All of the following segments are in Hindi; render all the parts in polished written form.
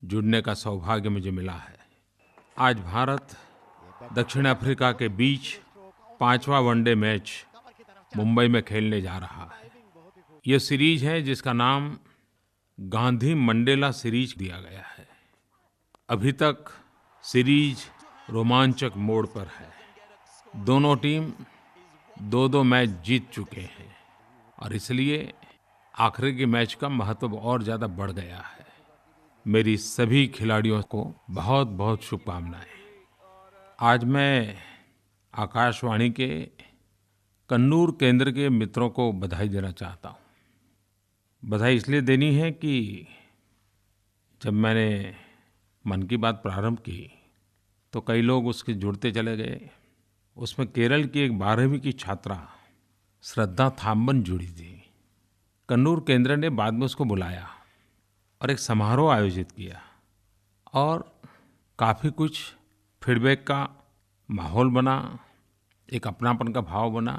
जुड़ने का सौभाग्य मुझे मिला है। आज भारत दक्षिण अफ्रीका के बीच 5वां वनडे मैच मुंबई में खेलने जा रहा है। ये सीरीज है जिसका नाम गांधी मंडेला सीरीज दिया गया है। अभी तक सीरीज रोमांचक मोड़ पर है। दोनों टीम 2-2 मैच जीत चुके हैं और इसलिए आखिरी के मैच का महत्व और ज़्यादा बढ़ गया है। मेरी सभी खिलाड़ियों को बहुत-बहुत शुभकामनाएं। आज मैं आकाशवाणी के कन्नूर केंद्र के मित्रों को बधाई देना चाहता हूँ। बधाई इसलिए देनी है कि जब मैंने मन की बात प्रारंभ की तो कई लोग उसके जुड़ते चले गए। उसमें केरल की एक 12वीं की छात्रा श्रद्धा थाम्बन जुड़ी थी। कन्नूर केंद्र ने बाद में उसको बुलाया और एक समारोह आयोजित किया और काफ़ी कुछ फीडबैक का माहौल बना, एक अपनापन का भाव बना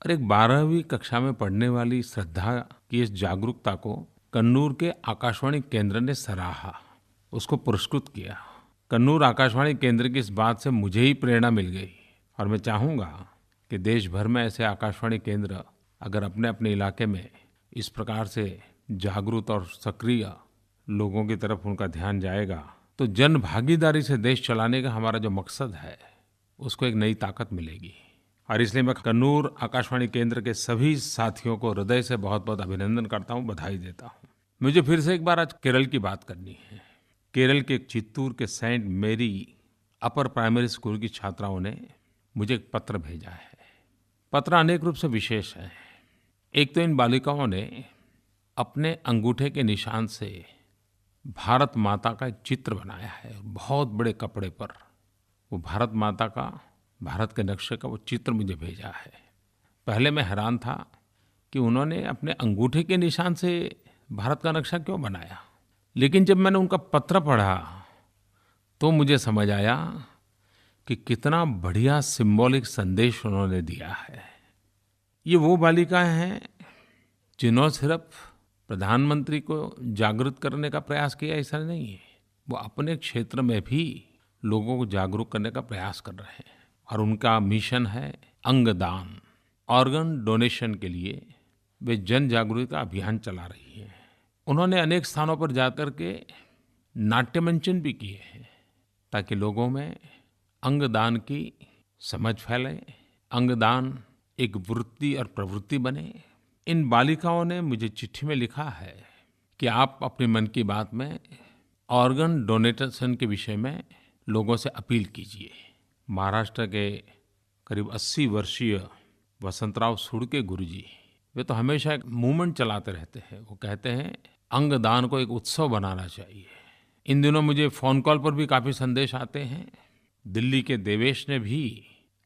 और एक 12वीं कक्षा में पढ़ने वाली श्रद्धा की इस जागरूकता को कन्नूर के आकाशवाणी केंद्र ने सराहा, उसको पुरस्कृत किया। कन्नूर आकाशवाणी केंद्र की इस बात से मुझे ही प्रेरणा मिल गई और मैं चाहूँगा कि देश भर में ऐसे आकाशवाणी केंद्र अगर अपने-अपने इलाके में इस प्रकार से जागरूक और सक्रिय लोगों की तरफ उनका ध्यान जाएगा तो जन भागीदारी से देश चलाने का हमारा जो मकसद है उसको एक नई ताकत मिलेगी। और इसलिए मैं कन्नूर आकाशवाणी केंद्र के सभी साथियों को हृदय से बहुत-बहुत अभिनंदन करता हूँ, बधाई देता हूँ। मुझे फिर से एक बार आज केरल की बात करनी है। केरल के चित्तूर के सेंट मेरी अपर प्राइमरी स्कूल की छात्राओं ने मुझे एक पत्र भेजा है। पत्र अनेक रूप से विशेष है। एक तो इन बालिकाओं ने अपने अंगूठे के निशान से भारत माता का एक चित्र बनाया है। बहुत बड़े कपड़े पर वो भारत माता का, भारत के नक्शे का वो चित्र मुझे भेजा है। पहले मैं हैरान था कि उन्होंने अपने अंगूठे के निशान से भारत का नक्शा क्यों बनाया, लेकिन जब मैंने उनका पत्र पढ़ा तो मुझे समझ आया कि कितना बढ़िया सिंबॉलिक संदेश उन्होंने दिया है। ये वो बालिकाएं हैं जिन्होंने सिर्फ प्रधानमंत्री को जागरूक करने का प्रयास किया, ऐसा नहीं है। वो अपने क्षेत्र में भी लोगों को जागरूक करने का प्रयास कर रहे हैं और उनका मिशन है अंगदान, ऑर्गन डोनेशन के लिए वे जन जागरूकता का अभियान चला रही हैं। उन्होंने अनेक स्थानों पर जाकर के नाट्य मंचन भी किए हैं ताकि लोगों में अंगदान की समझ फैले, अंगदान एक वृत्ति और प्रवृत्ति बने। इन बालिकाओं ने मुझे चिट्ठी में लिखा है कि आप अपने मन की बात में ऑर्गन डोनेशन के विषय में लोगों से अपील कीजिए। महाराष्ट्र के करीब 80 वर्षीय वसंतराव सुड़के गुरुजी, वे तो हमेशा एक मूवमेंट चलाते रहते हैं। वो कहते हैं अंगदान को एक उत्सव बनाना चाहिए। इन दिनों मुझे फ़ोन कॉल पर भी काफ़ी संदेश आते हैं। दिल्ली के देवेश ने भी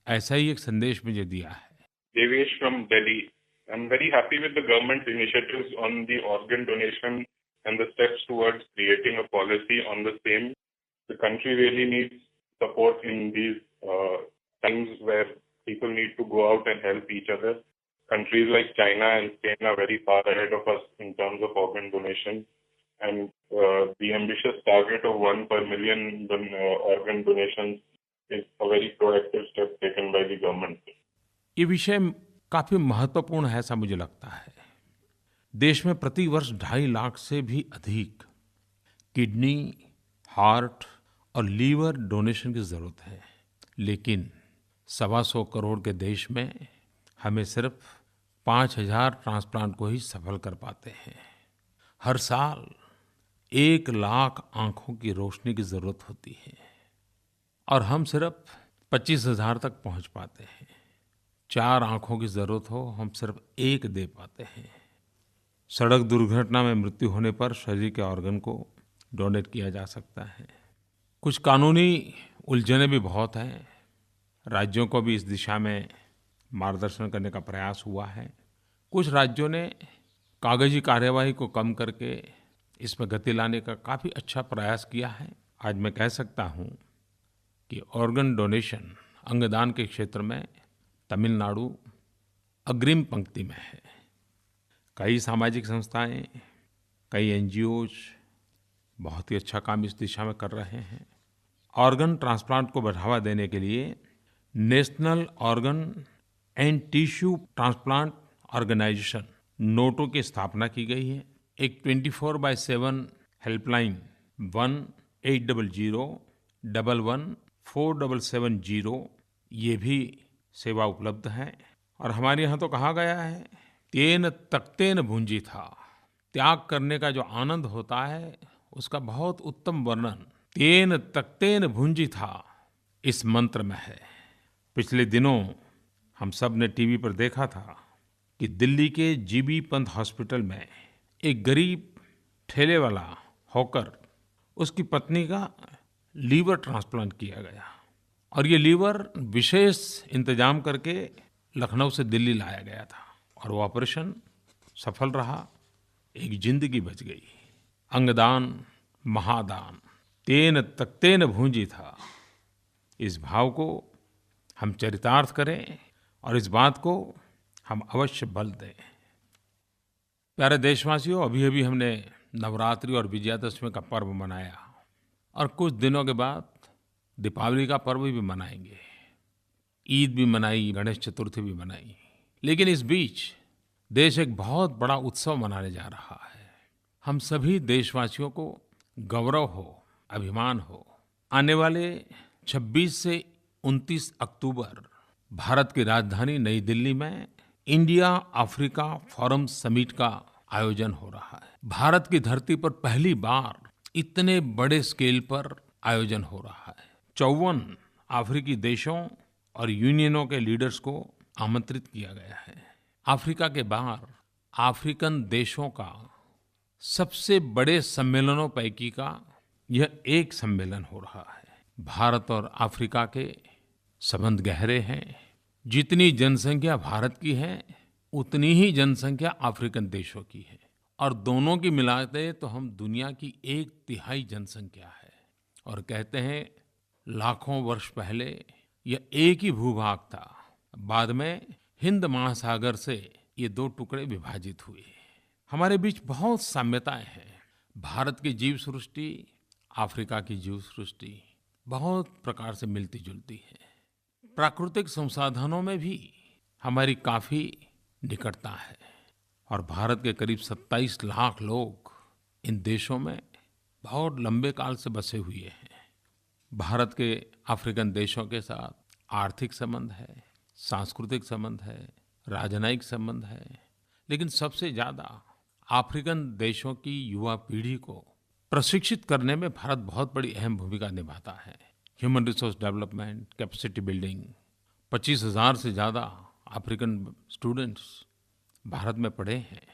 ऐसा ही एक संदेश मुझे दिया है। Devesh from Delhi. I'm very happy with the government's initiatives on the organ donation and the steps towards creating a policy on the same. The country really needs support in these times where people need to go out and help each other. Countries like China and Spain are very far ahead of us in terms of organ donation. And the ambitious target of 1 per million organ donations is a very proactive step taken by the government. ये विषय काफ़ी महत्वपूर्ण है ऐसा मुझे लगता है। देश में प्रति वर्ष 2.5 लाख से भी अधिक किडनी, हार्ट और लीवर डोनेशन की ज़रूरत है, लेकिन 125 करोड़ के देश में हमें सिर्फ 5,000 ट्रांसप्लांट को ही सफल कर पाते हैं। हर साल 1 लाख आँखों की रोशनी की ज़रूरत होती है और हम सिर्फ 25,000 तक पहुँच पाते हैं। 4 आँखों की ज़रूरत हो, हम सिर्फ 1 दे पाते हैं। सड़क दुर्घटना में मृत्यु होने पर शरीर के ऑर्गन को डोनेट किया जा सकता है। कुछ कानूनी उलझनें भी बहुत हैं। राज्यों को भी इस दिशा में मार्गदर्शन करने का प्रयास हुआ है। कुछ राज्यों ने कागजी कार्यवाही को कम करके इसमें गति लाने का काफ़ी अच्छा प्रयास किया है। आज मैं कह सकता हूँ कि ऑर्गन डोनेशन, अंगदान के क्षेत्र में तमिलनाडु अग्रिम पंक्ति में है। कई सामाजिक संस्थाएं, कई एनजीओज, बहुत ही अच्छा काम इस दिशा में कर रहे हैं। ऑर्गन ट्रांसप्लांट को बढ़ावा देने के लिए national organ and tissue transplant organisation NOTTO की स्थापना की गई है। एक 24/7 हेल्पलाइन 1800 11 4770 ये भी सेवा उपलब्ध है। और हमारे यहाँ तो कहा गया है, तेन तकतेन भुंजी था। त्याग करने का जो आनंद होता है उसका बहुत उत्तम वर्णन तेन तकतेन भुंजी था इस मंत्र में है। पिछले दिनों हम सब ने टीवी पर देखा था कि दिल्ली के जीबी पंत हॉस्पिटल में एक गरीब ठेले वाला हॉकर, उसकी पत्नी का लीवर ट्रांसप्लांट किया गया और ये लीवर विशेष इंतजाम करके लखनऊ से दिल्ली लाया गया था और वो ऑपरेशन सफल रहा, एक जिंदगी बच गई। अंगदान महादान तेन तकतेन भूंजी था। इस भाव को हम चरितार्थ करें और इस बात को हम अवश्य बल दें। प्यारे देशवासियों, अभी-अभी हमने नवरात्रि और विजयादशमी का पर्व मनाया और कुछ दिनों के बाद दीपावली का पर्व भी मनाएंगे। ईद भी मनाई, गणेश चतुर्थी भी मनाई। लेकिन इस बीच देश एक बहुत बड़ा उत्सव मनाने जा रहा है। हम सभी देशवासियों को गौरव हो, अभिमान हो। आने वाले 26 से 29 अक्टूबर भारत की राजधानी नई दिल्ली में इंडिया अफ्रीका फोरम समिट का आयोजन हो रहा है। भारत की धरती पर पहली बार इतने बड़े स्केल पर आयोजन हो रहा है। 54 अफ्रीकी देशों और यूनियनों के लीडर्स को आमंत्रित किया गया है। अफ्रीका के बाहर अफ्रीकन देशों का सबसे बड़े सम्मेलनों पैकी का यह एक सम्मेलन हो रहा है। भारत और अफ्रीका के संबंध गहरे हैं। जितनी जनसंख्या भारत की है उतनी ही जनसंख्या अफ्रीकन देशों की है और दोनों की मिलाते तो हम दुनिया की 1/3 जनसंख्या है। और कहते हैं लाखों वर्ष पहले यह एक ही भूभाग था, बाद में हिंद महासागर से ये 2 टुकड़े विभाजित हुए। हमारे बीच बहुत साम्यताएं हैं। भारत की जीव सृष्टि, अफ्रीका की जीव सृष्टि बहुत प्रकार से मिलती जुलती है। प्राकृतिक संसाधनों में भी हमारी काफी निकटता है और भारत के करीब 27 लाख लोग इन देशों में बहुत लंबे काल से बसे हुए हैं। भारत के अफ्रीकन देशों के साथ आर्थिक संबंध है, सांस्कृतिक संबंध है, राजनयिक संबंध है, लेकिन सबसे ज्यादा अफ्रीकन देशों की युवा पीढ़ी को प्रशिक्षित करने में भारत बहुत बड़ी अहम भूमिका निभाता है। Human resource development, capacity building, 25,000 से ज़्यादा अफ्रीकन स्टूडेंट्स भारत में पढ़े हैं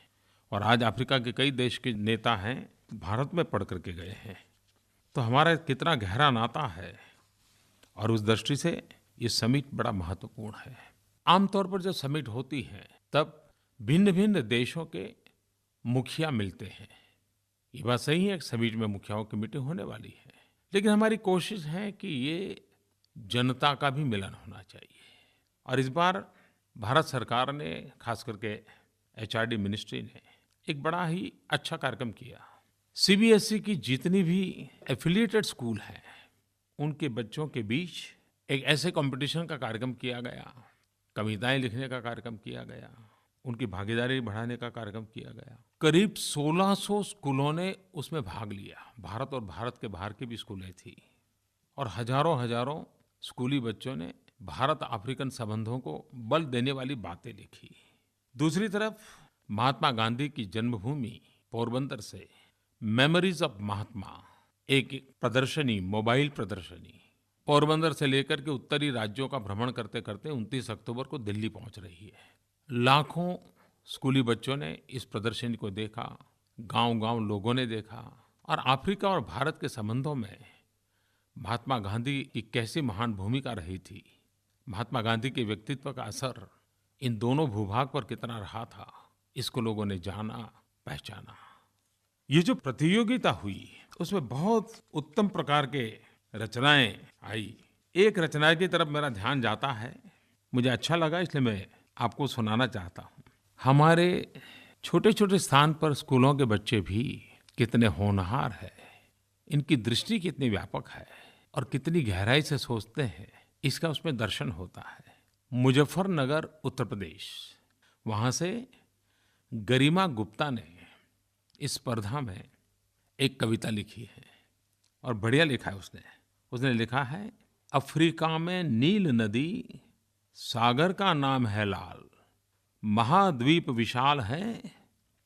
और आज अफ्रीका के कई देश के नेता हैं भारत में पढ़ करके गए हैं। तो हमारा कितना गहरा नाता है और उस दृष्टि से ये समिट बड़ा महत्वपूर्ण है। आमतौर पर जब समिट होती है तब भिन्न-भिन्न देशों के मुखिया मिलते हैं। ये बात सही है, एक समिट में मुखियाओं की मीटिंग होने वाली है, लेकिन हमारी कोशिश है कि ये जनता का भी मिलन होना चाहिए। और इस बार भारत सरकार ने, खास करके एचआरडी मिनिस्ट्री ने एक बड़ा ही अच्छा कार्यक्रम किया। सीबीएसई की जितनी भी एफिलिएटेड स्कूल हैं उनके बच्चों के बीच एक ऐसे कंपटीशन का कार्यक्रम किया गया, कविताएं लिखने का कार्यक्रम किया गया, उनकी भागीदारी बढ़ाने का कार्यक्रम किया गया। करीब 1600 स्कूलों ने उसमें भाग लिया। भारत और भारत के बाहर की भी स्कूलें थी और हजारों स्कूली बच्चों ने भारत अफ्रीकन संबंधों को बल देने वाली बातें लिखी। दूसरी तरफ महात्मा गांधी की जन्मभूमि पोरबंदर से मेमोरीज ऑफ महात्मा एक प्रदर्शनी, मोबाइल प्रदर्शनी पोरबंदर से लेकर के उत्तरी राज्यों का भ्रमण करते करते 29 अक्टूबर को दिल्ली पहुंच रही है। लाखों स्कूली बच्चों ने इस प्रदर्शनी को देखा, गांव-गांव लोगों ने देखा और अफ्रीका और भारत के संबंधों में महात्मा गांधी की कैसी महान भूमिका रही थी, महात्मा गांधी के व्यक्तित्व का असर इन दोनों भूभाग पर कितना रहा था, इसको लोगों ने जाना, पहचाना। ये जो प्रतियोगिता हुई उसमें बहुत उत्तम प्रकार के रचनाएं आई। एक रचना की तरफ मेरा ध्यान जाता है, मुझे अच्छा लगा इसलिए मैं आपको सुनाना चाहता हूँ। हमारे छोटे-छोटे स्थान पर स्कूलों के बच्चे भी कितने होनहार हैं। इनकी दृष्टि कितनी व्यापक है और कितनी गहराई से सोचते हैं, इसका उसमें दर्शन होता है। मुजफ्फरनगर, उत्तर प्रदेश, वहाँ से गरिमा गुप्ता ने इस स्पर्धा में एक कविता लिखी है और बढ़िया लिखा है उसने। उसने लिखा है, अफ्रीका में नील नदी, सागर का नाम है लाल, महाद्वीप विशाल है,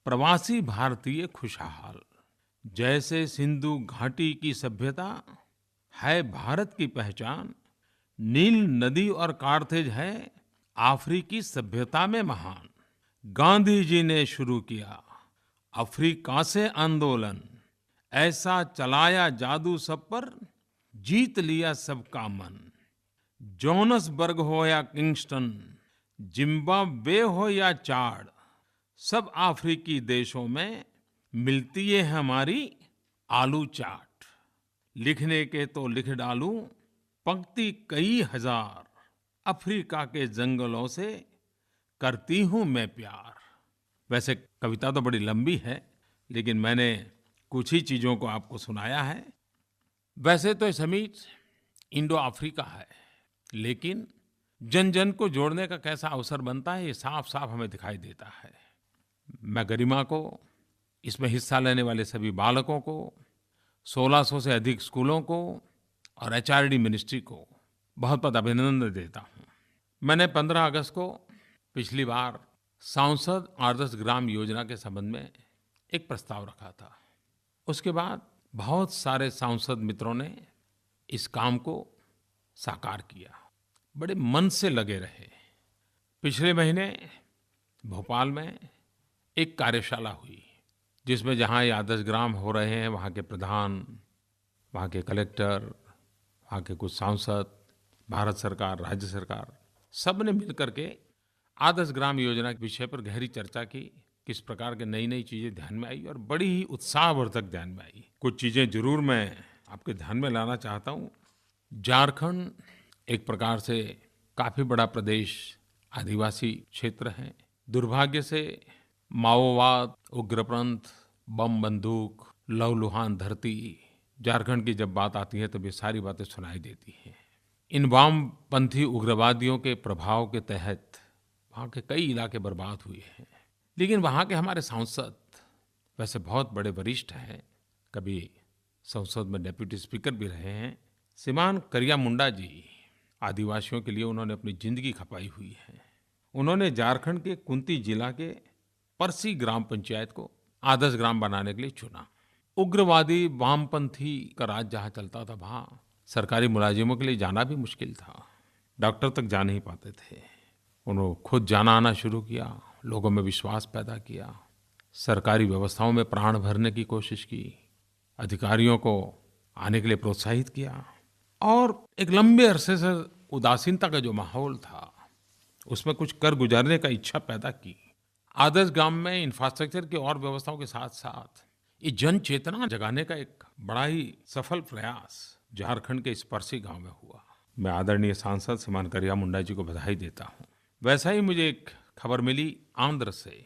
प्रवासी भारतीय खुशहाल। जैसे सिंधु घाटी की सभ्यता है भारत की पहचान, नील नदी और कार्थेज है अफ्रीकी सभ्यता में महान। गांधी जी ने शुरू किया अफ्रीका से आंदोलन, ऐसा चलाया जादू सब पर, जीत लिया सबका मन। जोहान्सबर्ग हो या किंगस्टन, जिम्बाब्वे हो या चाड, सब अफ्रीकी देशों में मिलती है हमारी आलू चाट। लिखने के तो लिख डालूं पंक्ति कई हजार, अफ्रीका के जंगलों से करती हूं मैं प्यार। वैसे कविता तो बड़ी लंबी है, लेकिन मैंने कुछ ही चीजों को आपको सुनाया है। वैसे तो समीट इंडो अफ्रीका है, लेकिन जन जन को जोड़ने का कैसा अवसर बनता है, ये साफ साफ हमें दिखाई देता है। मैं गरिमा को, इसमें हिस्सा लेने वाले सभी बालकों को, 1600 से अधिक स्कूलों को और एचआरडी मिनिस्ट्री को बहुत बहुत अभिनंदन देता हूँ। मैंने 15 अगस्त को पिछली बार सांसद आदर्श ग्राम योजना के संबंध में एक प्रस्ताव रखा था। उसके बाद बहुत सारे सांसद मित्रों ने इस काम को साकार किया, बड़े मन से लगे रहे। पिछले महीने भोपाल में एक कार्यशाला हुई, जिसमें जहाँ ये आदर्श ग्राम हो रहे हैं, वहाँ के प्रधान, वहाँ के कलेक्टर, वहाँ के कुछ सांसद, भारत सरकार, राज्य सरकार, सब ने मिल करके आदर्श ग्राम योजना के विषय पर गहरी चर्चा की। किस प्रकार के नई नई चीज़ें ध्यान में आई और बड़ी ही उत्साहवर्धक ध्यान में आई। कुछ चीज़ें जरूर मैं आपके ध्यान में लाना चाहता हूँ। झारखंड एक प्रकार से काफ़ी बड़ा प्रदेश, आदिवासी क्षेत्र है। दुर्भाग्य से माओवाद, उग्रपंथ, बम बंदूक, लहूलुहान धरती, झारखंड की जब बात आती है तब ये सारी बातें सुनाई देती हैं। इन वामपंथी उग्रवादियों के प्रभाव के तहत वहाँ के कई इलाके बर्बाद हुए हैं। लेकिन वहाँ के हमारे सांसद वैसे बहुत बड़े वरिष्ठ हैं, कभी संसद में डेप्यूटी स्पीकर भी रहे हैं। श्रीमान करिया मुंडा जी, आदिवासियों के लिए उन्होंने अपनी जिंदगी खपाई हुई है। उन्होंने झारखंड के कुंती जिला के परसी ग्राम पंचायत को आदर्श ग्राम बनाने के लिए चुना। उग्रवादी वामपंथी का राज जहाँ चलता था, वहाँ सरकारी मुलाजिमों के लिए जाना भी मुश्किल था, डॉक्टर तक जा नहीं पाते थे। उन्होंने खुद जाना आना शुरू किया, लोगों में विश्वास पैदा किया, सरकारी व्यवस्थाओं में प्राण भरने की कोशिश की, अधिकारियों को आने के लिए प्रोत्साहित किया और एक लंबे अरसे से उदासीनता का जो माहौल था उसमें कुछ कर गुजारने का इच्छा पैदा की। आदर्श ग्राम में इंफ्रास्ट्रक्चर की और व्यवस्थाओं के साथ साथ ये जन चेतना जगाने का एक बड़ा ही सफल प्रयास झारखंड के इस परसी गांव में हुआ। मैं आदरणीय सांसद श्रीमान करिया मुंडा जी को बधाई देता हूँ। वैसा ही मुझे एक खबर मिली आंध्र से।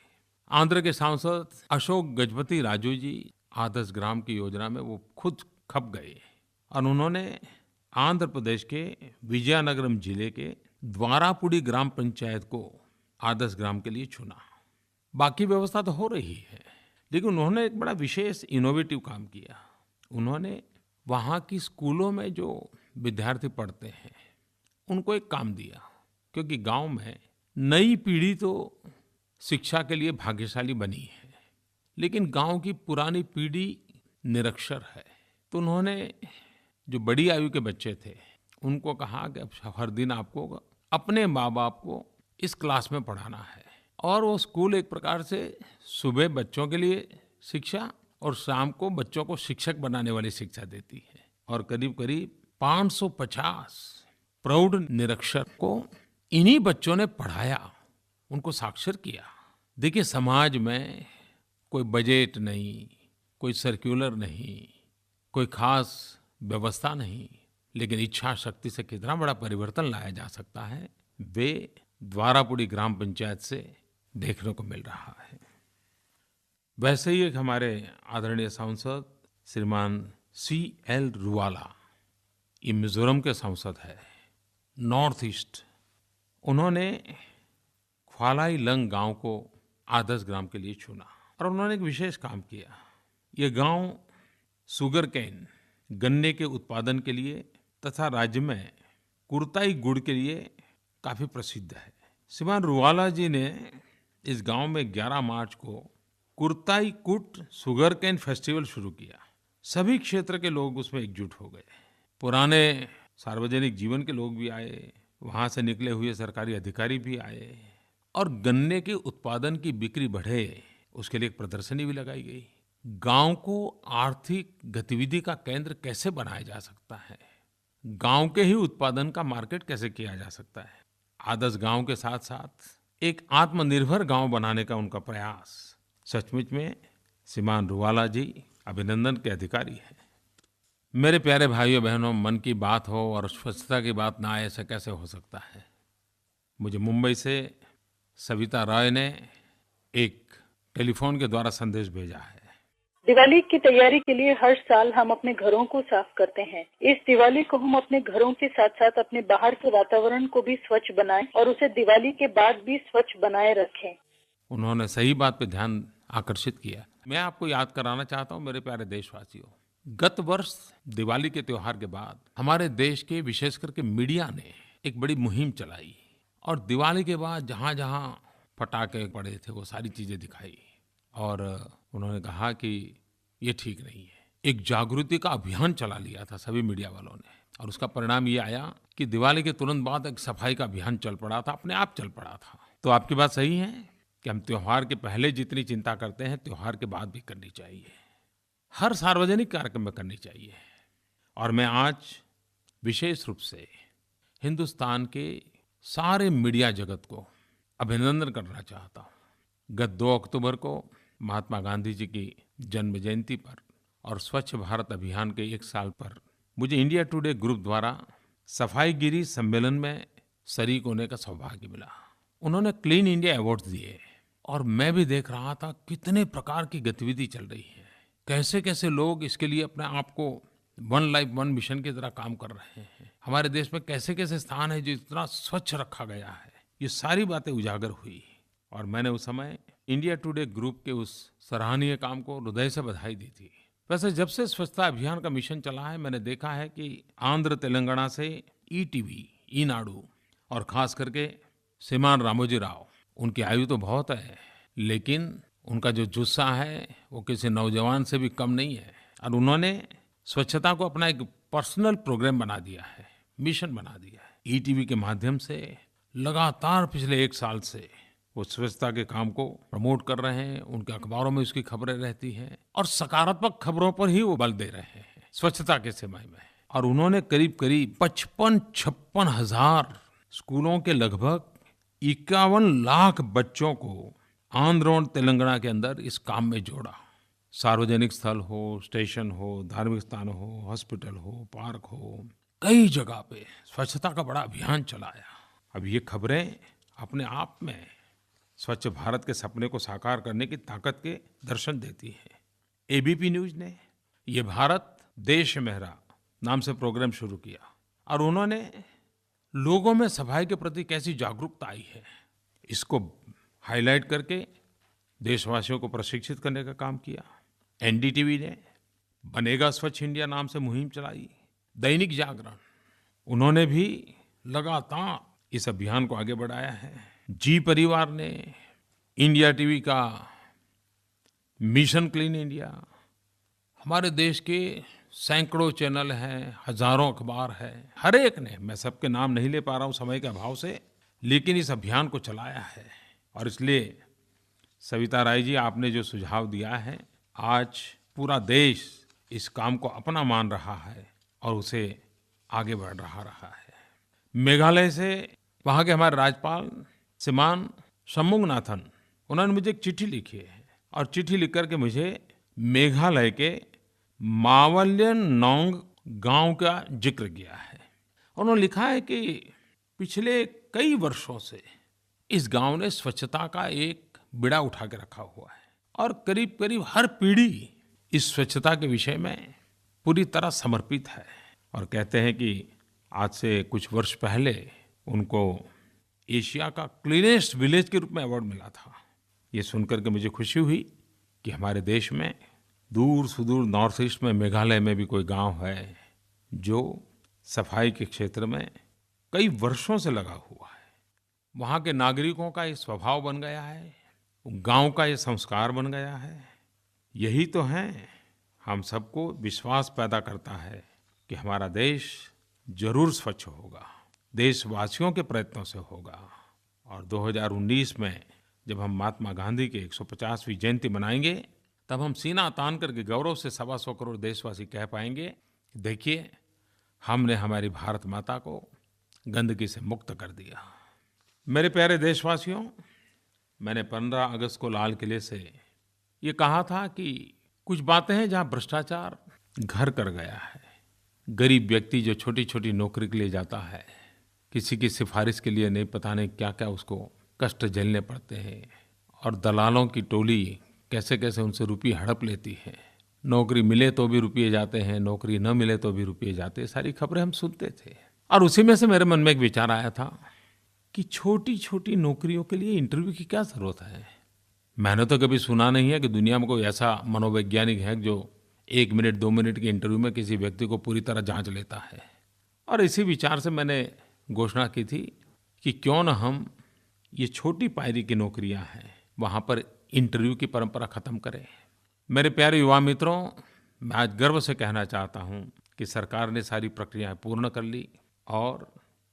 आंध्र के सांसद अशोक गजपति राजू जी आदर्श ग्राम की योजना में वो खुद खप गए और उन्होंने आंध्र प्रदेश के विजयनगरम जिले के द्वारापुड़ी ग्राम पंचायत को आदर्श ग्राम के लिए चुना। बाकी व्यवस्था तो हो रही है, लेकिन उन्होंने एक बड़ा विशेष इनोवेटिव काम किया। उन्होंने वहाँ की स्कूलों में जो विद्यार्थी पढ़ते हैं उनको एक काम दिया, क्योंकि गांव में नई पीढ़ी तो शिक्षा के लिए भाग्यशाली बनी है, लेकिन गांव की पुरानी पीढ़ी निरक्षर है। तो उन्होंने जो बड़ी आयु के बच्चे थे उनको कहा कि अब हर दिन आपको अपने माँ बाप को इस क्लास में पढ़ाना है। और वो स्कूल एक प्रकार से सुबह बच्चों के लिए शिक्षा और शाम को बच्चों को शिक्षक बनाने वाली शिक्षा देती है। और करीब करीब 550 प्रौढ़ निरक्षर को इन्हीं बच्चों ने पढ़ाया, उनको साक्षर किया। देखिए, समाज में कोई बजट नहीं, कोई सर्कुलर नहीं, कोई खास व्यवस्था नहीं, लेकिन इच्छा शक्ति से कितना बड़ा परिवर्तन लाया जा सकता है, वे द्वारापुड़ी ग्राम पंचायत से देखने को मिल रहा है। वैसे ही एक हमारे आदरणीय सांसद श्रीमान CL रूवाला, ये मिजोरम के सांसद है, नॉर्थ ईस्ट। उन्होंने ख्वालाइलंग गांव को आदर्श ग्राम के लिए चुना और उन्होंने एक विशेष काम किया। ये गांव शुगर केन, गन्ने के उत्पादन के लिए तथा राज्य में कुर्ताई गुड़ के लिए काफी प्रसिद्ध है। श्रीमान रूवाला जी ने इस गांव में 11 मार्च को कुर्ताई कुट शुगर केन फेस्टिवल शुरू किया। सभी क्षेत्र के लोग उसमें एकजुट हो गए। पुराने सार्वजनिक जीवन के लोग भी आए, वहां से निकले हुए सरकारी अधिकारी भी आए और गन्ने के उत्पादन की बिक्री बढ़े, उसके लिए एक प्रदर्शनी भी लगाई गई। गांव को आर्थिक गतिविधि का केंद्र कैसे बनाया जा सकता है, गांव के ही उत्पादन का मार्केट कैसे किया जा सकता है, आदर्श गांव के साथ साथ एक आत्मनिर्भर गांव बनाने का उनका प्रयास, सचमुच में श्रीमान रूवाला जी अभिनंदन के अधिकारी हैं। मेरे प्यारे भाइयों बहनों, मन की बात हो और स्वच्छता की बात ना आए, ऐसा कैसे हो सकता है। मुझे मुंबई से सविता रॉय ने एक टेलीफोन के द्वारा संदेश भेजा है। दिवाली की तैयारी के लिए हर साल हम अपने घरों को साफ करते हैं। इस दिवाली को हम अपने घरों के साथ साथ अपने बाहर के वातावरण को भी स्वच्छ बनाएं और उसे दिवाली के बाद भी स्वच्छ बनाए रखें। उन्होंने सही बात पे ध्यान आकर्षित किया। मैं आपको याद कराना चाहता हूँ मेरे प्यारे देशवासियों, गत वर्ष दिवाली के त्योहार के बाद हमारे देश के विशेष करके मीडिया ने एक बड़ी मुहिम चलाई और दिवाली के बाद जहाँ जहाँ पटाखे पड़े थे वो सारी चीजें दिखाई और उन्होंने कहा कि ये ठीक नहीं है। एक जागृति का अभियान चला लिया था सभी मीडिया वालों ने और उसका परिणाम ये आया कि दिवाली के तुरंत बाद एक सफाई का अभियान चल पड़ा था, अपने आप चल पड़ा था। तो आपकी बात सही है कि हम त्योहार के पहले जितनी चिंता करते हैं त्योहार के बाद भी करनी चाहिए, हर सार्वजनिक कार्यक्रम में करनी चाहिए। और मैं आज विशेष रूप से हिंदुस्तान के सारे मीडिया जगत को अभिनंदन करना चाहता हूँ। गत 2 अक्टूबर को महात्मा गांधी जी की जन्म जयंती पर और स्वच्छ भारत अभियान के 1 साल पर मुझे इंडिया टुडे ग्रुप द्वारा सफाईगिरी सम्मेलन में शरीक होने का सौभाग्य मिला। उन्होंने क्लीन इंडिया अवार्ड्स दिए और मैं भी देख रहा था कितने प्रकार की गतिविधि चल रही है, कैसे कैसे लोग इसके लिए अपने आप को वन लाइफ वन मिशन की तरह काम कर रहे हैं। हमारे देश में कैसे कैसे स्थान है जो इतना स्वच्छ रखा गया है, ये सारी बातें उजागर हुई और मैंने उस समय इंडिया टुडे ग्रुप के उस सराहनीय काम को हृदय से बधाई दी थी। वैसे जब से स्वच्छता अभियान का मिशन चला है मैंने देखा है कि आंध्र तेलंगाना से ईटीवी, ईनाडू और खास करके श्रीमान रामोजी राव, उनकी आयु तो बहुत है लेकिन उनका जो जुस्सा है वो किसी नौजवान से भी कम नहीं है और उन्होंने स्वच्छता को अपना एक पर्सनल प्रोग्राम बना दिया है, मिशन बना दिया है। ईटीवी के माध्यम से लगातार पिछले 1 साल से वो स्वच्छता के काम को प्रमोट कर रहे हैं, उनके अखबारों में उसकी खबरें रहती हैं और सकारात्मक खबरों पर ही वो बल दे रहे हैं स्वच्छता के समय में। और उन्होंने करीब करीब 55-56 हजार स्कूलों के लगभग 51 लाख बच्चों को आंध्र और तेलंगाना के अंदर इस काम में जोड़ा। सार्वजनिक स्थल हो, स्टेशन हो, धार्मिक स्थान हो, हॉस्पिटल हो, पार्क हो, कई जगह पे स्वच्छता का बड़ा अभियान चलाया। अब ये खबरें अपने आप में स्वच्छ भारत के सपने को साकार करने की ताकत के दर्शन देती है। एबीपी न्यूज ने ये भारत देश मेरा नाम से प्रोग्राम शुरू किया और उन्होंने लोगों में सफाई के प्रति कैसी जागरूकता आई है इसको हाईलाइट करके देशवासियों को प्रशिक्षित करने का काम किया। एनडीटीवी ने बनेगा स्वच्छ इंडिया नाम से मुहिम चलाई। दैनिक जागरण, उन्होंने भी लगातार इस अभियान को आगे बढ़ाया है। जी परिवार ने, इंडिया टीवी का मिशन क्लीन इंडिया, हमारे देश के सैकड़ों चैनल हैं, हजारों अखबार हैं, हर एक ने, मैं सबके नाम नहीं ले पा रहा हूँ समय के अभाव से, लेकिन इस अभियान को चलाया है। और इसलिए सविता राय जी, आपने जो सुझाव दिया है, आज पूरा देश इस काम को अपना मान रहा है और उसे आगे बढ़ रहा है। मेघालय से वहाँ के हमारे राज्यपाल श्रीमान शंमुगनाथन, उन्होंने मुझे एक चिट्ठी लिखी है और चिट्ठी लिख करके मुझे मेघालय के मावल्यन नोंग गांव का जिक्र किया है। उन्होंने लिखा है कि पिछले कई वर्षों से इस गांव ने स्वच्छता का एक बिड़ा उठा के रखा हुआ है और करीब करीब हर पीढ़ी इस स्वच्छता के विषय में पूरी तरह समर्पित है। और कहते हैं कि आज से कुछ वर्ष पहले उनको एशिया का क्लीनेस्ट विलेज के रूप में अवार्ड मिला था। ये सुनकर के मुझे खुशी हुई कि हमारे देश में दूर सुदूर नॉर्थ ईस्ट में मेघालय में भी कोई गांव है जो सफाई के क्षेत्र में कई वर्षों से लगा हुआ है। वहाँ के नागरिकों का ये स्वभाव बन गया है, गांव का ये संस्कार बन गया है। यही तो है, हम सबको विश्वास पैदा करता है कि हमारा देश जरूर स्वच्छ होगा, देशवासियों के प्रयत्नों से होगा। और 2019 में जब हम महात्मा गांधी के 150वीं जयंती मनाएंगे, तब हम सीना तान करके गौरव से 125 करोड़ देशवासी कह पाएंगे, देखिए हमने हमारी भारत माता को गंदगी से मुक्त कर दिया। मेरे प्यारे देशवासियों, मैंने 15 अगस्त को लाल किले से ये कहा था कि कुछ बातें हैं जहाँ भ्रष्टाचार घर कर गया है। गरीब व्यक्ति जो छोटी छोटी नौकरी के लिए जाता है, किसी की सिफारिश के लिए नहीं, पता नहीं क्या क्या उसको कष्ट झेलने पड़ते हैं, और दलालों की टोली कैसे कैसे उनसे रुपये हड़प लेती है। नौकरी मिले तो भी रुपये जाते हैं, नौकरी न मिले तो भी रुपये जाते हैं। सारी खबरें हम सुनते थे। और उसी में से मेरे मन में एक विचार आया था कि छोटी छोटी नौकरियों के लिए इंटरव्यू की क्या ज़रूरत है। मैंने तो कभी सुना नहीं है कि दुनिया में कोई ऐसा मनोवैज्ञानिक है जो 1 मिनट 2 मिनट के इंटरव्यू में किसी व्यक्ति को पूरी तरह जांच लेता है। और इसी विचार से मैंने घोषणा की थी कि क्यों न हम ये छोटी पायरी की नौकरियां हैं वहाँ पर इंटरव्यू की परंपरा ख़त्म करें। मेरे प्यारे युवा मित्रों, मैं आज गर्व से कहना चाहता हूँ कि सरकार ने सारी प्रक्रियाएं पूर्ण कर ली और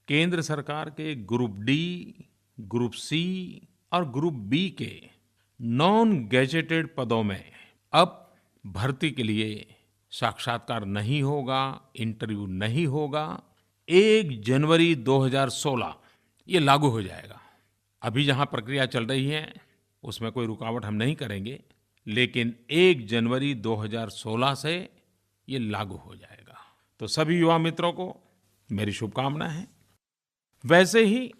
केंद्र सरकार के ग्रुप डी, ग्रुप सी और ग्रुप बी के नॉन गैजेटेड पदों में अब भर्ती के लिए साक्षात्कार नहीं होगा, इंटरव्यू नहीं होगा। 1 जनवरी 2016 ये लागू हो जाएगा। अभी जहाँ प्रक्रिया चल रही है उसमें कोई रुकावट हम नहीं करेंगे, लेकिन 1 जनवरी 2016 से ये लागू हो जाएगा। तो सभी युवा मित्रों को मेरी शुभकामनाएं हैं। वैसे ही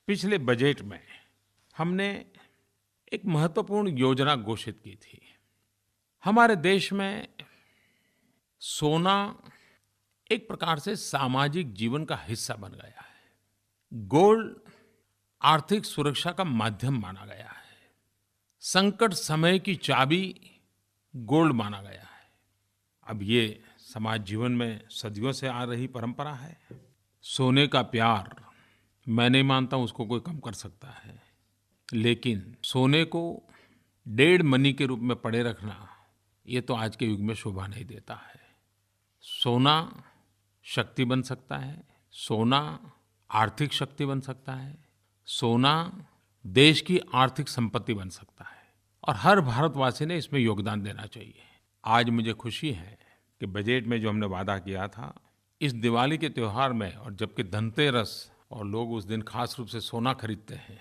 पिछले बजट में हमने एक महत्वपूर्ण योजना घोषित की थी। हमारे देश में सोना एक प्रकार से सामाजिक जीवन का हिस्सा बन गया है। गोल्ड आर्थिक सुरक्षा का माध्यम माना गया है। संकट समय की चाबी गोल्ड माना गया है। अब ये समाज जीवन में सदियों से आ रही परंपरा है। सोने का प्यार मैं नहीं मानता उसको कोई कम कर सकता है, लेकिन सोने को डेड मनी के रूप में पड़े रखना ये तो आज के युग में शोभा नहीं देता है। सोना शक्ति बन सकता है, सोना आर्थिक शक्ति बन सकता है, सोना देश की आर्थिक संपत्ति बन सकता है और हर भारतवासी ने इसमें योगदान देना चाहिए। आज मुझे खुशी है कि बजट में जो हमने वादा किया था, इस दिवाली के त्यौहार में, और जबकि धनतेरस और लोग उस दिन खास रूप से सोना खरीदते हैं,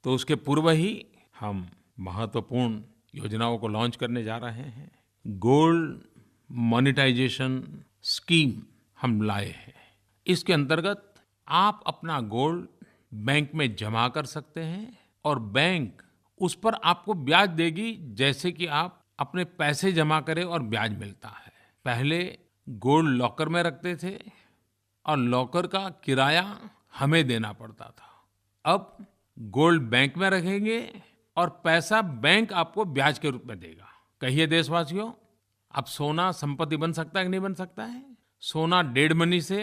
तो उसके पूर्व ही हम महत्वपूर्ण योजनाओं को लॉन्च करने जा रहे हैं। गोल्ड मोनेटाइजेशन स्कीम हम लाए हैं। इसके अंतर्गत आप अपना गोल्ड बैंक में जमा कर सकते हैं और बैंक उस पर आपको ब्याज देगी जैसे कि आप अपने पैसे जमा करें और ब्याज मिलता है। पहले गोल्ड लॉकर में रखते थे और लॉकर का किराया हमें देना पड़ता था। अब गोल्ड बैंक में रखेंगे और पैसा बैंक आपको ब्याज के रूप में देगा। कहिए देशवासियों, अब सोना संपत्ति बन सकता है कि नहीं बन सकता है? सोना डेड मनी से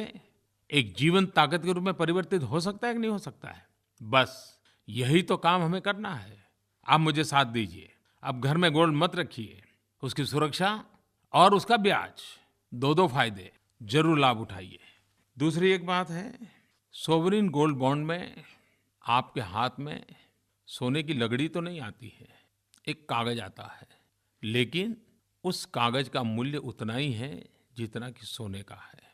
एक जीवन ताकत के रूप में परिवर्तित हो सकता है कि नहीं हो सकता है? बस यही तो काम हमें करना है। आप मुझे साथ दीजिए। अब घर में गोल्ड मत रखिए, उसकी सुरक्षा और उसका ब्याज, दो फायदे जरूर लाभ उठाइए। दूसरी एक बात है, सोवरिन गोल्ड बॉन्ड में आपके हाथ में सोने की लगड़ी तो नहीं आती है, एक कागज आता है, लेकिन उस कागज का मूल्य उतना ही है जितना कि सोने का है।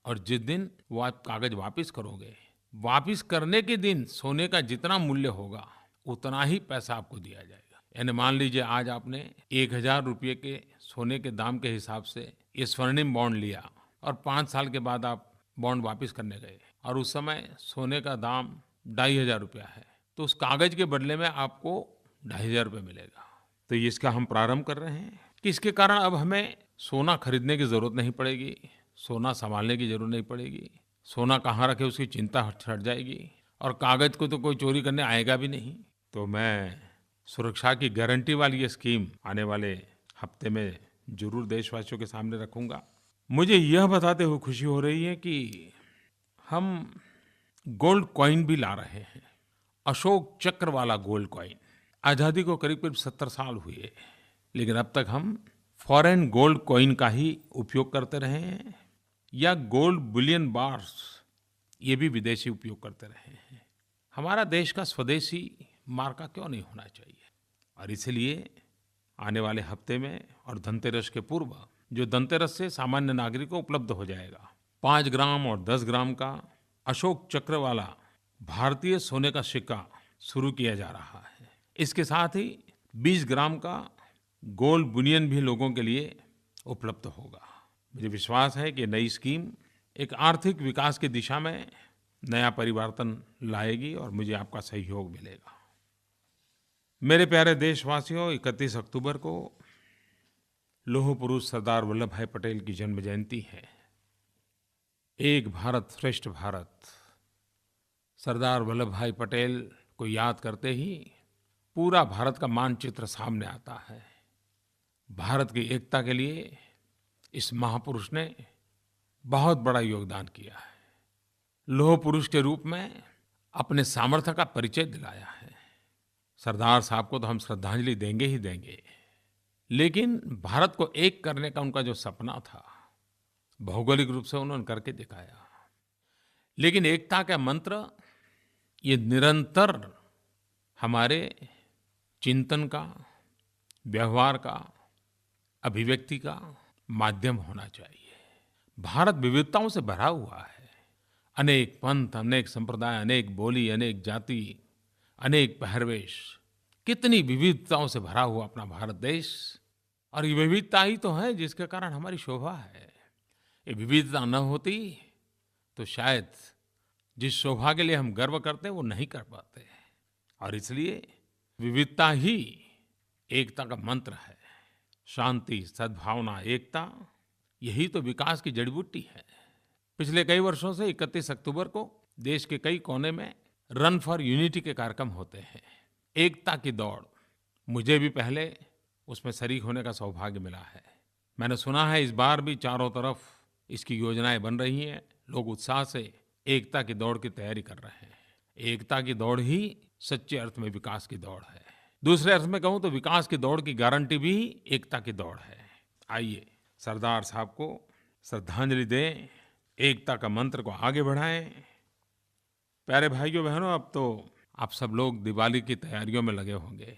और जिस दिन वो आप कागज वापस करोगे, वापस करने के दिन सोने का जितना मूल्य होगा उतना ही पैसा आपको दिया जाएगा। यानी मान लीजिए आज आपने 1000 रुपये के सोने के दाम के हिसाब से ये स्वर्णिम बॉन्ड लिया और 5 साल के बाद आप बॉन्ड वापस करने गए और उस समय सोने का दाम 2500 रुपया है, तो उस कागज के बदले में आपको 2500 रुपये मिलेगा। तो ये इसका हम प्रारंभ कर रहे हैं कि इसके कारण अब हमें सोना खरीदने की ज़रूरत नहीं पड़ेगी, सोना सँभालने की ज़रूरत नहीं पड़ेगी, सोना कहाँ रखें उसकी चिंता हट जाएगी और कागज़ को तो कोई चोरी करने आएगा भी नहीं। तो मैं सुरक्षा की गारंटी वाली ये स्कीम आने वाले हफ्ते में ज़रूर देशवासियों के सामने रखूँगा। मुझे यह बताते हुए खुशी हो रही है कि हम गोल्ड कॉइन भी ला रहे हैं, अशोक चक्र वाला गोल्ड कॉइन। आज़ादी को करीब-करीब 70 साल हुए, लेकिन अब तक हम फॉरेन गोल्ड कॉइन का ही उपयोग करते रहे हैं या गोल्ड बुलियन बार्स, ये भी विदेशी उपयोग करते रहे हैं। हमारा देश का स्वदेशी मार्का क्यों नहीं होना चाहिए? और इसलिए आने वाले हफ्ते में और धनतेरस के पूर्व, जो धनतेरस से सामान्य नागरिक को उपलब्ध हो जाएगा, 5 ग्राम और 10 ग्राम का अशोक चक्र वाला भारतीय सोने का सिक्का शुरू किया जा रहा है। इसके साथ ही 20 ग्राम का गोल्ड बुलियन भी लोगों के लिए उपलब्ध होगा। मुझे विश्वास है कि नई स्कीम एक आर्थिक विकास की दिशा में नया परिवर्तन लाएगी और मुझे आपका सहयोग मिलेगा। मेरे प्यारे देशवासियों, 31 अक्टूबर को लौह पुरुष सरदार वल्लभ भाई पटेल की जन्म जयंती है। एक भारत श्रेष्ठ भारत, सरदार वल्लभ भाई पटेल को याद करते ही पूरा भारत का मानचित्र सामने आता है। भारत की एकता के लिए इस महापुरुष ने बहुत बड़ा योगदान किया है। लौह पुरुष के रूप में अपने सामर्थ्य का परिचय दिलाया है। सरदार साहब को तो हम श्रद्धांजलि देंगे ही देंगे, लेकिन भारत को एक करने का उनका जो सपना था, भौगोलिक रूप से उन्होंने करके दिखाया। लेकिन एकता का मंत्र ये निरंतर हमारे चिंतन का, व्यवहार का, अभिव्यक्ति का माध्यम होना चाहिए। भारत विविधताओं से भरा हुआ है। अनेक पंथ, अनेक संप्रदाय, अनेक बोली, अनेक जाति, अनेक पहरवेश, कितनी विविधताओं से भरा हुआ अपना भारत देश। और ये विविधता ही तो है जिसके कारण हमारी शोभा है। ये विविधता न होती तो शायद जिस शोभा के लिए हम गर्व करते हैं वो नहीं कर पाते। और इसलिए विविधता ही एकता का मंत्र है। शांति, सद्भावना, एकता, यही तो विकास की जड़ी-बूटी है। पिछले कई वर्षों से 31 अक्टूबर को देश के कई कोने में रन फॉर यूनिटी के कार्यक्रम होते हैं, एकता की दौड़। मुझे भी पहले उसमें शरीक होने का सौभाग्य मिला है। मैंने सुना है इस बार भी चारों तरफ इसकी योजनाएं बन रही हैं। लोग उत्साह से एकता की दौड़ की तैयारी कर रहे हैं। एकता की दौड़ ही सच्चे अर्थ में विकास की दौड़ है। दूसरे अर्थ में कहूँ तो विकास की दौड़ की गारंटी भी एकता की दौड़ है। आइए सरदार साहब को श्रद्धांजलि दें, एकता का मंत्र को आगे बढ़ाएं। प्यारे भाइयों बहनों, अब तो आप सब लोग दिवाली की तैयारियों में लगे होंगे।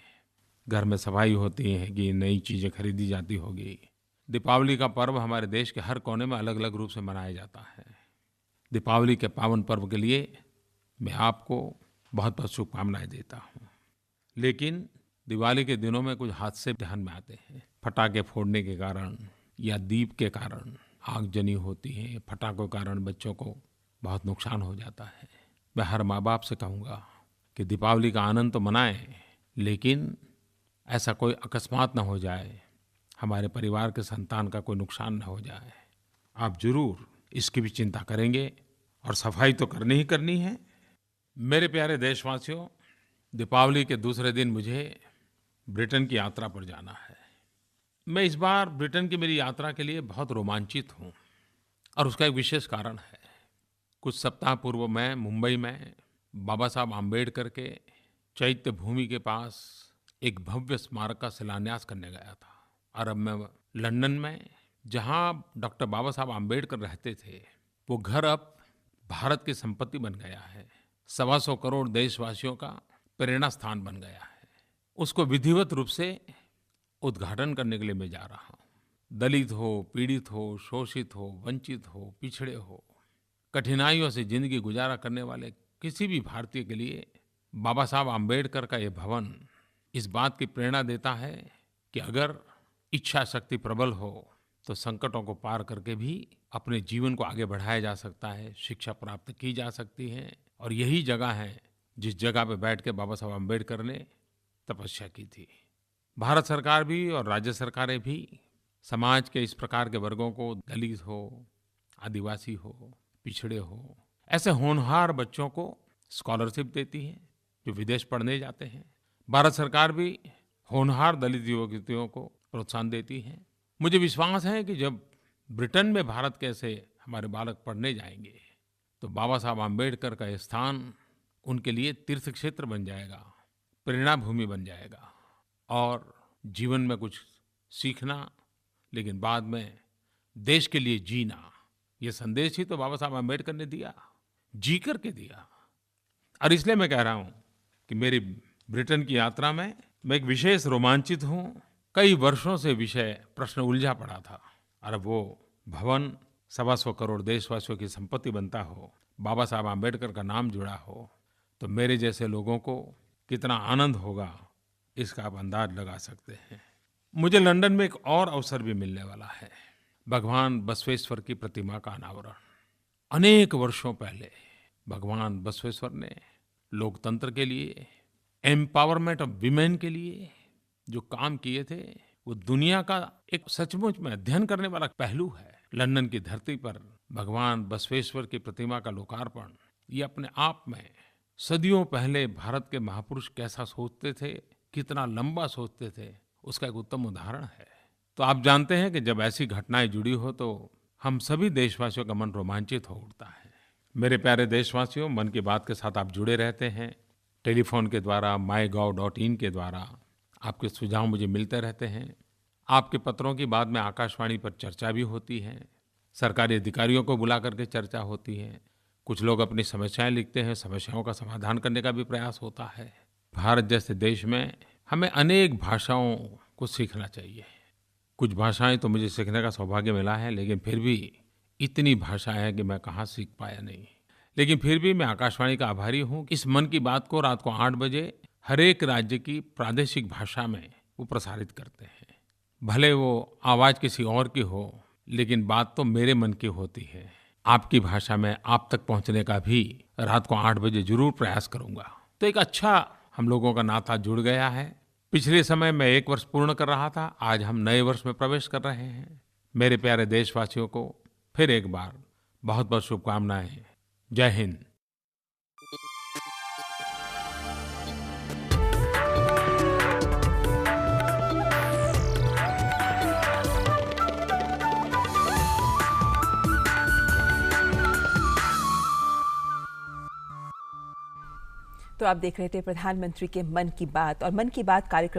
घर में सफाई होती है कि नई चीज़ें खरीदी जाती होगी। दीपावली का पर्व हमारे देश के हर कोने में अलग-अलग रूप से मनाया जाता है। दीपावली के पावन पर्व के लिए मैं आपको बहुत-बहुत शुभकामनाएं देता हूँ। लेकिन दिवाली के दिनों में कुछ हादसे ध्यान में आते हैं। पटाखे फोड़ने के कारण या दीप के कारण आगजनी होती है। पटाखों के कारण बच्चों को बहुत नुकसान हो जाता है। मैं हर माँ बाप से कहूँगा कि दीपावली का आनंद तो मनाएं, लेकिन ऐसा कोई अकस्मात न हो जाए, हमारे परिवार के संतान का कोई नुकसान न हो जाए। आप जरूर इसकी भी चिंता करेंगे और सफाई तो करनी ही करनी है। मेरे प्यारे देशवासियों, दीपावली के दूसरे दिन मुझे ब्रिटेन की यात्रा पर जाना है। मैं इस बार ब्रिटेन की मेरी यात्रा के लिए बहुत रोमांचित हूँ और उसका एक विशेष कारण है। कुछ सप्ताह पूर्व मैं मुंबई में बाबा साहब आम्बेडकर के चैत्य भूमि के पास एक भव्य स्मारक का शिलान्यास करने गया था। और अब मैं लंदन में, जहाँ डॉक्टर बाबा साहब आम्बेडकर रहते थे, वो घर अब भारत की संपत्ति बन गया है। 125 करोड़ देशवासियों का प्रेरणा स्थान बन गया है। उसको विधिवत रूप से उद्घाटन करने के लिए मैं जा रहा हूँ। दलित हो, पीड़ित हो, शोषित हो, वंचित हो, पिछड़े हो, कठिनाइयों से जिंदगी गुजारा करने वाले किसी भी भारतीय के लिए बाबा साहब आम्बेडकर का ये भवन इस बात की प्रेरणा देता है कि अगर इच्छा शक्ति प्रबल हो तो संकटों को पार करके भी अपने जीवन को आगे बढ़ाया जा सकता है, शिक्षा प्राप्त की जा सकती है। और यही जगह है जिस जगह पे बैठ के बाबा साहब आम्बेडकर ने तपस्या की थी। भारत सरकार भी और राज्य सरकारें भी समाज के इस प्रकार के वर्गों को, दलित हो, आदिवासी हो, पिछड़े हो, ऐसे होनहार बच्चों को स्कॉलरशिप देती है जो विदेश पढ़ने जाते हैं। भारत सरकार भी होनहार दलित युवक युवतियों को प्रोत्साहन देती है। मुझे विश्वास है कि जब ब्रिटेन में भारत के ऐसे हमारे बालक पढ़ने जाएंगे तो बाबा साहब आम्बेडकर का ये स्थान उनके लिए तीर्थ क्षेत्र बन जाएगा, प्रेरणा भूमि बन जाएगा और जीवन में कुछ सीखना, लेकिन बाद में देश के लिए जीना, ये संदेश ही तो बाबा साहब आम्बेडकर ने दिया, जी करके दिया। और इसलिए मैं कह रहा हूँ कि मेरी ब्रिटेन की यात्रा में मैं एक विशेष रोमांचित हूँ। कई वर्षों से विषय प्रश्न उलझा पड़ा था और अब वो भवन 125 करोड़ देशवासियों की संपत्ति बनता हो, बाबा साहब आम्बेडकर का नाम जुड़ा हो, तो मेरे जैसे लोगों को कितना आनंद होगा इसका आप अंदाज लगा सकते हैं। मुझे लंदन में एक और अवसर भी मिलने वाला है, भगवान बसवेश्वर की प्रतिमा का अनावरण। अनेक वर्षों पहले भगवान बसवेश्वर ने लोकतंत्र के लिए, एम्पावरमेंट ऑफ विमेन के लिए जो काम किए थे, वो दुनिया का एक सचमुच में अध्ययन करने वाला पहलू है। लंदन की धरती पर भगवान बसवेश्वर की प्रतिमा का लोकार्पण, ये अपने आप में सदियों पहले भारत के महापुरुष कैसा सोचते थे, कितना लंबा सोचते थे, उसका एक उत्तम उदाहरण है। तो आप जानते हैं कि जब ऐसी घटनाएं जुड़ी हो तो हम सभी देशवासियों का मन रोमांचित हो उठता है। मेरे प्यारे देशवासियों, मन की बात के साथ आप जुड़े रहते हैं, टेलीफोन के द्वारा, mygov.in के द्वारा आपके सुझाव मुझे मिलते रहते हैं। आपके पत्रों की बाद में आकाशवाणी पर चर्चा भी होती है, सरकारी अधिकारियों को बुला करके चर्चा होती है, कुछ लोग अपनी समस्याएं लिखते हैं, समस्याओं का समाधान करने का भी प्रयास होता है। भारत जैसे देश में हमें अनेक भाषाओं को सीखना चाहिए। कुछ भाषाएं तो मुझे सीखने का सौभाग्य मिला है, लेकिन फिर भी इतनी भाषाएं हैं कि मैं कहाँ सीख पाया नहीं। लेकिन फिर भी मैं आकाशवाणी का आभारी हूँ कि इस मन की बात को रात को 8 बजे हर एक राज्य की प्रादेशिक भाषा में वो प्रसारित करते हैं। भले वो आवाज़ किसी और की हो, लेकिन बात तो मेरे मन की होती है। आपकी भाषा में आप तक पहुँचने का भी रात को 8 बजे जरूर प्रयास करूँगा। तो एक अच्छा हम लोगों का नाता जुड़ गया है। पिछले समय मैं 1 वर्ष पूर्ण कर रहा था, आज हम नए वर्ष में प्रवेश कर रहे हैं। मेरे प्यारे देशवासियों को फिर एक बार बहुत बहुत शुभकामनाएं। जय हिंद। तो आप देख रहे थे प्रधानमंत्री के मन की बात, और मन की बात कार्यक्रम